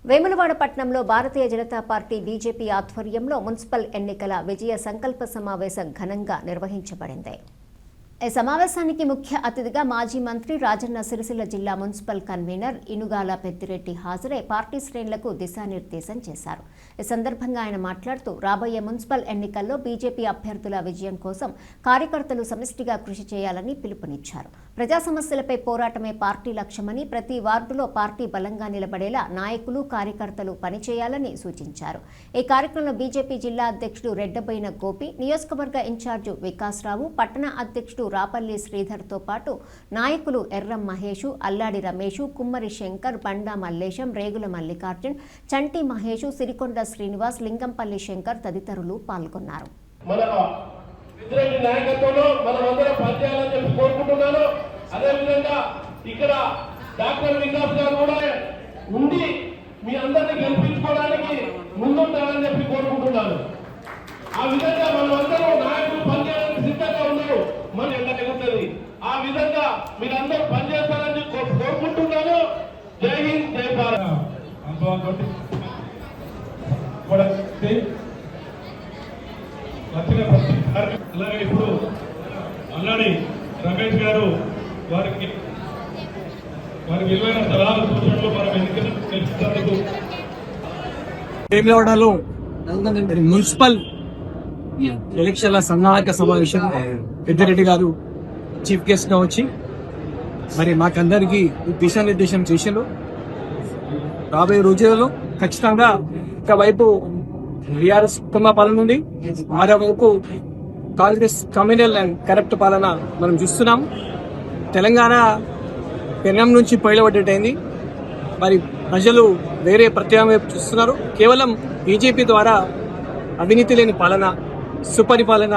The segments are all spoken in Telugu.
వేములవాడ పట్టణంలో భారతీయ జనతా పార్టీ బీజేపీ ఆధ్వర్యంలో మున్సిపల్ ఎన్నికల విజయ సంకల్ప సమావేశం ఘనంగా నిర్వహించబడింది. ఈ సమావేశానికి ముఖ్య అతిథిగా మాజీ మంత్రి రాజన్న సిరిసిల్ల జిల్లా మున్సిపల్ కన్వీనర్ ఇనుగాల పెద్దిరెడ్డి హాజరై పార్టీ శ్రేణులకు దిశానిర్దేశం చేశారు. ఈ సందర్భంగా ఆయన మాట్లాడుతూ రాబోయే మున్సిపల్ ఎన్నికల్లో బీజేపీ అభ్యర్థుల విజయం కోసం కార్యకర్తలు సమిష్టిగా కృషి చేయాలని పిలుపునిచ్చారు. ప్రజా సమస్యలపై పోరాటమే పార్టీ లక్ష్యమని, ప్రతి వార్డులో పార్టీ బలంగా నిలబడేలా నాయకులు కార్యకర్తలు పనిచేయాలని సూచించారు. ఈ కార్యక్రమంలో బీజేపీ జిల్లా అధ్యక్షుడు రెడ్డబోయిన గోపి, నియోజకవర్గ ఇన్ఛార్జు వికాసరావు, పట్టణ అధ్యక్షుడు రాపల్లి శ్రీధర్తో పాటు నాయకులు ఎర్రం మహేషు, అల్లాడి రమేషు, కుమ్మరి శంకర్, బండా మల్లేశం, రేగుల మల్లికార్జున్, చంటి మహేషు, సిరికొండ శ్రీనివాస్, లింగంపల్లి శంకర్ తదితరులు పాల్గొన్నారు. అదేవిధంగా ఇక్కడ డాక్టర్ వికాస్ గారు కూడా ఉండి మీ అందరినీ గెలిపించుకోవడానికి ముందుంటారని చెప్పి కోరుకుంటున్నాను. ఆ విధంగా మనమందరూ నాయకులు పనిచేయడానికి సిద్ధంగా ఉన్నారు. మన ఎన్నుకుంటుంది. ఆ విధంగా మీరందరూ పనిచేస్తారని కోరుకుంటున్నాను. జై హింద్, జై భారత్. అలాగే ఇప్పుడు అల్లాడి రమేష్ గారు వారికి విలువైన సలహాలు సూచనలు మనం ఎన్నికలు తెలుసుకున్నందుకు వేములవాడలో మున్సిపల్ ఎలక్షన్ల సన్నాహక సమావేశం పెద్దిరెడ్డి గారు చీఫ్ గెస్ట్ గా వచ్చి మరి మాకందరికి దిశానిర్దేశం చేసిండ్రు. రాబోయే రోజులలో ఖచ్చితంగా ఒకవైపు టీఆర్ఎస్ ఉత్తమ పాలన ఉంది, మరోవైపు కాంగ్రెస్ కమ్యూనల్ అండ్ కరప్ట్ పాలన మనం చూస్తున్నాం. తెలంగాణ పెనం నుంచి పైలబడ్డట్టయింది. మరి ప్రజలు వేరే ప్రత్యామ్నాయం వైపు చూస్తున్నారు. కేవలం బీజేపీ ద్వారా అవినీతి లేని పాలన, సుపరిపాలన,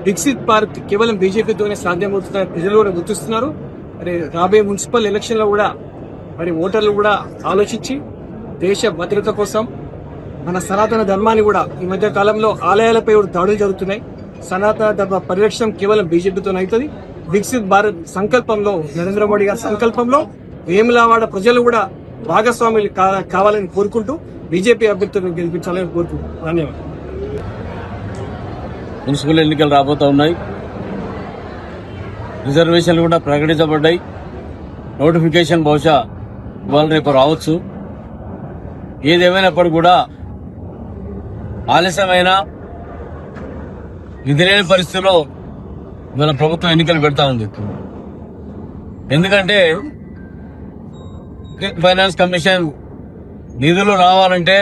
వికసిత్ భారత్ కేవలం బీజేపీతోనే సాధ్యమవుతుందని ప్రజలు కూడా గుర్తిస్తున్నారు. మరి రాబోయే మున్సిపల్ ఎలక్షన్ లో కూడా మరి ఓటర్లు కూడా ఆలోచించి దేశ భద్రత కోసం, మన సనాతన ధర్మాన్ని కూడా ఈ మధ్య కాలంలో ఆలయాలపై దాడులు జరుగుతున్నాయి. సనాతన ధర్మ పరిరక్షణ కేవలం బీజేపీతోనే అవుతుంది. వికసిత్ భారత్ సంకల్పంలో, నరేంద్ర మోడీ గారి సంకల్పంలో వేములవాడ ప్రజలు కూడా భాగస్వాములు కావాలని కోరుకుంటూ బీజేపీ అభ్యర్థులను గెలిపించాలని కోరుకుంటున్నాను. ధన్యవాదాలు. మున్సిపల్ ఎన్నికలు రాబోతూ ఉన్నాయి. రిజర్వేషన్లు కూడా ప్రకటించబడ్డాయి. నోటిఫికేషన్ బహుశా ఇవాళ రేపు రావచ్చు. ఏదేమైనప్పటికీ కూడా ఆలస్యమైన విధి లేని పరిస్థితుల్లో మన ప్రభుత్వం ఎన్నికలు పెడతా ఉంది. ఎందుకంటే ఫైనాన్స్ కమిషన్ నిధులు రావాలంటే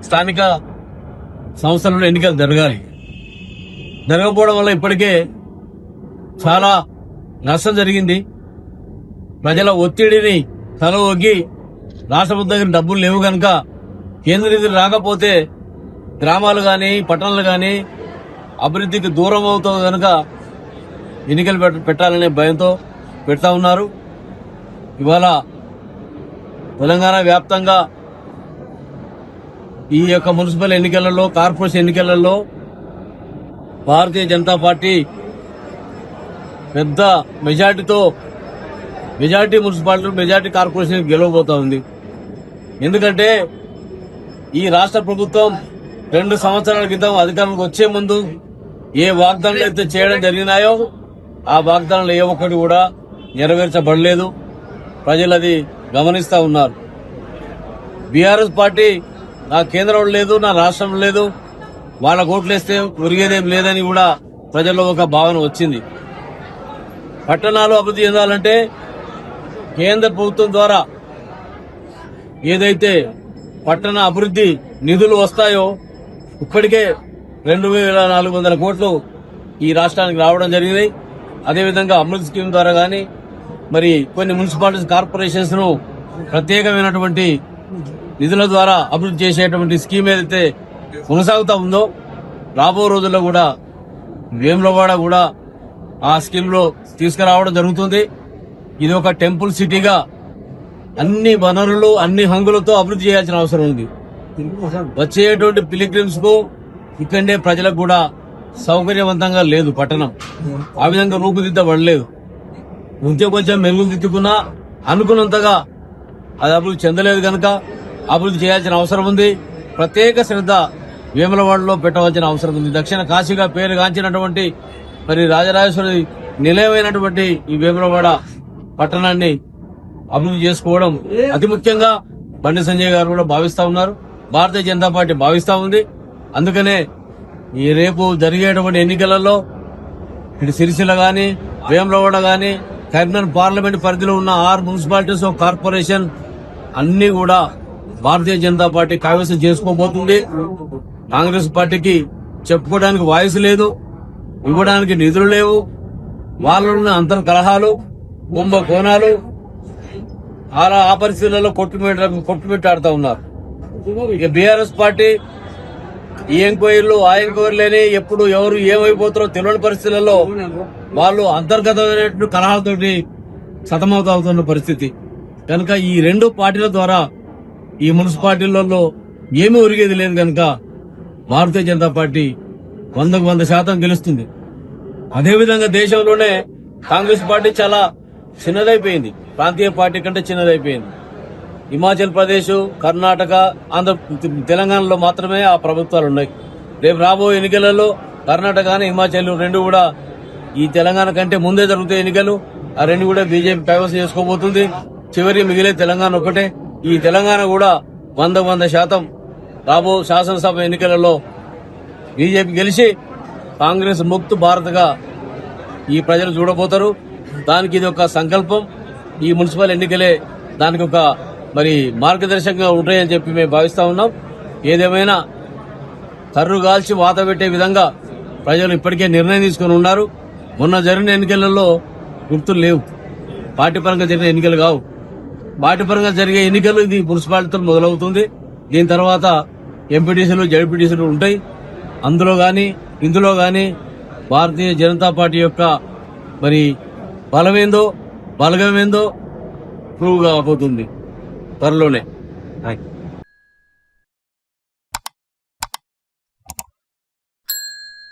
స్థానిక సంస్థలలో ఎన్నికలు జరగకపోవడం వల్ల ఇప్పటికే చాలా నష్టం జరిగింది. ప్రజల ఒత్తిడిని తలవొగ్గి రాష్ట్ర ప్రభుత్వం దగ్గర డబ్బులు లేవు కనుక కేంద్ర నిధులు రాకపోతే గ్రామాలు గాని పట్టణాలు గాని అభివృద్ధికి దూరం అవుతుంది కనుక ఎన్నికలు పెట్టాలనే భయంతో పెడతా ఉన్నారు. ఇవాళ తెలంగాణ వ్యాప్తంగా ఈ యొక్క మున్సిపల్ ఎన్నికలలో, కార్పొరేషన్ ఎన్నికలలో భారతీయ జనతా పార్టీ పెద్ద మెజార్టీ మున్సిపాలిటీలు, మెజార్టీ కార్పొరేషన్ గెలవబోతా ఉంది. ఎందుకంటే ఈ రాష్ట్ర ప్రభుత్వం 2 సంవత్సరాల క్రితం అధికారంలోకి వచ్చే ముందు ఏ వాగ్దానాలు అయితే చేయడం జరిగినాయో ఆ వాగ్దానాలు ఏ ఒక్కటి కూడా నెరవేర్చబడలేదు. ప్రజలు అది గమనిస్తా ఉన్నారు. బీఆర్ఎస్ పార్టీ నా కేంద్రంలో లేదు, నా రాష్ట్రంలో లేదు, వాళ్ళ ఓట్లేస్తే ఒరిగేదేం లేదని కూడా ప్రజల్లో ఒక భావన వచ్చింది. పట్టణాలు అభివృద్ధి చెందాలంటే కేంద్ర ప్రభుత్వం ద్వారా ఏదైతే పట్టణ అభివృద్ధి నిధులు వస్తాయో ఇప్పటికే 2400 కోట్లు ఈ రాష్ట్రానికి రావడం జరిగింది. అదేవిధంగా అమృత్ స్కీమ్ ద్వారా గాని మరి కొన్ని మున్సిపాలిటీస్, కార్పొరేషన్స్ ను ప్రత్యేకమైనటువంటి నిధుల ద్వారా అభివృద్ధి చేసేటువంటి స్కీమ్ ఏదైతే కొనసాగుతా ఉందో రాబో రోజుల్లో కూడా వేములవాడ కూడా ఆ స్కీమ్ లో తీసుకురావడం జరుగుతుంది. ఇది ఒక టెంపుల్ సిటీగా అన్ని వనరులు, అన్ని హంగులతో అభివృద్ధి చేయాల్సిన అవసరం ఉంది. వచ్చేటువంటి పిలిగ్రిమ్స్ కు ఇక్కడే ప్రజలకు కూడా సౌకర్యవంతంగా లేదు పట్టణం. ఆ విధంగా రూపుదిద్దబడలేదు. కొంచెం మెరుగుదిద్దుకున్నా అనుకున్నంతగా అది అభివృద్ధి చెందలేదు కనుక అభివృద్ధి చేయాల్సిన అవసరం ఉంది. ప్రత్యేక శ్రద్ధ వేములవాడలో పెట్టవలసిన అవసరం ఉంది. దక్షిణ కాశీగా పేరుగాంచినటువంటి మరి రాజరాజేశ్వరి నిలయమైనటువంటి ఈ వేములవాడ పట్టణాన్ని అభివృద్ధి చేసుకోవడం అతి ముఖ్యంగా బండి సంజయ్ గారు కూడా భావిస్తా ఉన్నారు. భారతీయ జనతా పార్టీ భావిస్తా ఉంది. అందుకనే ఈ రేపు జరిగేటువంటి ఎన్నికలలో ఇటు సిరిసిల్ల గాని, వేములవాడ గాని, కరీంనగర్ పార్లమెంట్ పరిధిలో ఉన్న 6 మున్సిపాలిటీస్ కార్పొరేషన్ అన్ని కూడా భారతీయ జనతా పార్టీ కైవసం చేసుకోబోతుంది. కాంగ్రెస్ పార్టీకి చెప్పుకోవడానికి వాయిస్ లేదు, ఇవ్వడానికి నిధులు లేవు. వాళ్ళ అంతర్ కలహాలు, కుంభకోణాలు ఆ పరిస్థితులలో కొట్టుమిట్టాడుతూ ఉన్నారు. ఇక బీఆర్ఎస్ పార్టీ ఈ ఎంక్వైరీలు ఆ ఎంక్వైరీలని ఎప్పుడు ఎవరు ఏమైపోతారో తెలియని పరిస్థితులలో వాళ్ళు అంతర్గతమైనటువంటి కలహాలతోటి సతమతమవుతున్న పరిస్థితి. కనుక ఈ 2 పార్టీల ద్వారా ఈ మున్సిపాలిటీలలో ఏమీ ఒరిగేది లేదు. కనుక భారతీయ జనతా పార్టీ 100% గెలుస్తుంది. అదేవిధంగా దేశంలోనే కాంగ్రెస్ పార్టీ చాలా చిన్నదైపోయింది, ప్రాంతీయ పార్టీ కంటే చిన్నదైపోయింది. హిమాచల్ ప్రదేశ్, కర్ణాటక, తెలంగాణలో మాత్రమే ఆ ప్రభుత్వాలు ఉన్నాయి. రేపు రాబోయే ఎన్నికలలో కర్ణాటక హిమాచల్ 2 కూడా ఈ తెలంగాణ కంటే ముందే జరుగుతాయి ఎన్నికలు. ఆ 2 కూడా బీజేపీ కైవసం చేసుకోబోతుంది. చివరి మిగిలే తెలంగాణ ఒకటే. ఈ తెలంగాణ కూడా 100% రాబో శాసనసభ ఎన్నికలలో బీజేపీ గెలిచి కాంగ్రెస్ ముక్త్ భారత్గా ఈ ప్రజలు చూడబోతారు. దానికి ఇది ఒక సంకల్పం. ఈ మున్సిపల్ ఎన్నికలే దానికి ఒక మరి మార్గదర్శకంగా ఉంటాయని చెప్పి మేము భావిస్తా ఉన్నాం. ఏదేమైనా కర్రుగాల్చి వాత పెట్టే విధంగా ప్రజలు ఇప్పటికే నిర్ణయం తీసుకుని ఉన్నారు. మొన్న జరిగిన ఎన్నికలలో గుర్తులు లేవు, పార్టీ పరంగా జరిగిన ఎన్నికలు కావు. పార్టీ పరంగా జరిగే ఎన్నికలు ఇది మున్సిపాలిటీతో మొదలవుతుంది. దీని తర్వాత ఎంపీటీసీలు, జడ్పీటీసీలు ఉంటాయి. అందులో గాని ఇందులో గాని భారతీయ జనతా పార్టీ యొక్క మరి బలమేందో బలగమేందో ప్రూవ్ కాబోతుంది త్వరలోనే.